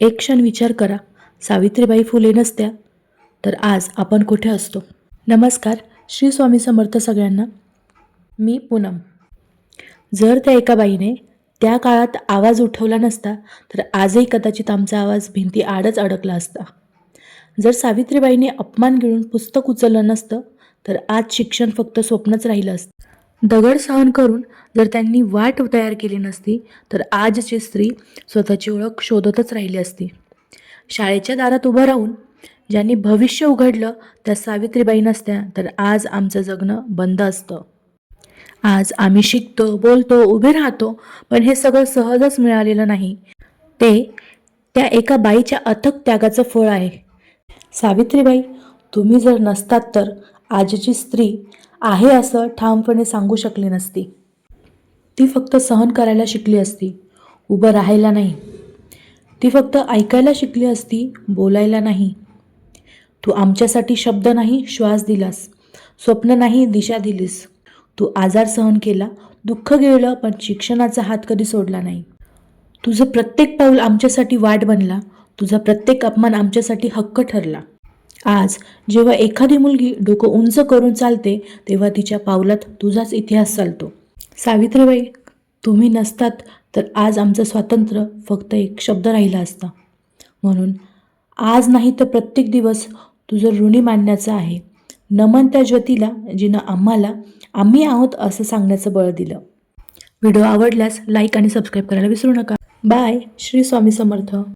एक क्षण विचार करा, सावित्रीबाई फुले नसत्या तर आज आपण कुठे असतो? नमस्कार, श्री स्वामी समर्थ सगळ्यांना. मी पूनम. जर त्या एका बाईने त्या काळात आवाज उठवला नसता तर आजही कदाचित आमचा आवाज भिंती आडच अडकला असता. जर सावित्रीबाईंनी अपमान गिळून पुस्तक उचललं नसतं तर आज शिक्षण फक्त स्वप्नच राहिलं असतं. दगड सहन करून जर त्यांनी वाट तयार केली नसती तर आजची स्त्री स्वतःची ओळख शोधतच राहिली असती. शाळेच्या दारात उभं राहून ज्यांनी भविष्य उघडलं त्या सावित्रीबाई नसत्या तर आज आमचं जगणं बंद असतं. आज आम्ही शिकतो, बोलतो, उभे राहतो, पण हे सगळं सहजच मिळालेलं नाही. ते त्या एका बाईच्या अथक त्यागाचं फळ आहे. सावित्रीबाई, तुम्ही जर नसतात तर आजची स्त्री आहे असं ठामपणे सांगू शकली नसती. ती फक्त सहन करायला शिकली असती, उभं राहायला नाही. ती फक्त ऐकायला शिकली असती, बोलायला नाही. तू आमच्यासाठी शब्द नाही श्वास दिलास, स्वप्न नाही दिशा दिलीस. तू आजार सहन केला, दुःख गिळलं, पण शिक्षणाचा हात कधी सोडला नाही. तुझं प्रत्येक पाऊल आमच्यासाठी वाट बनला, तुझा प्रत्येक अपमान आमच्यासाठी हक्क ठरला. आज जेव्हा एखादी मुलगी डोकं उंच करून चालते तेव्हा तिच्या पावलात तुझाच इतिहास चालतो. सावित्रीबाई, तुम्ही नसतात तर आज आमचं स्वातंत्र्य फक्त एक शब्द राहिला असता. म्हणून आज नाही तर प्रत्येक दिवस तुझं ऋणी मानण्याचं आहे. नमन त्या ज्योतीला जिनं आम्हाला आम्ही आहोत असं सांगण्याचं बळ दिलं. व्हिडिओ आवडल्यास लाईक आणि सबस्क्राईब करायला विसरू नका. बाय. श्री स्वामी समर्थ.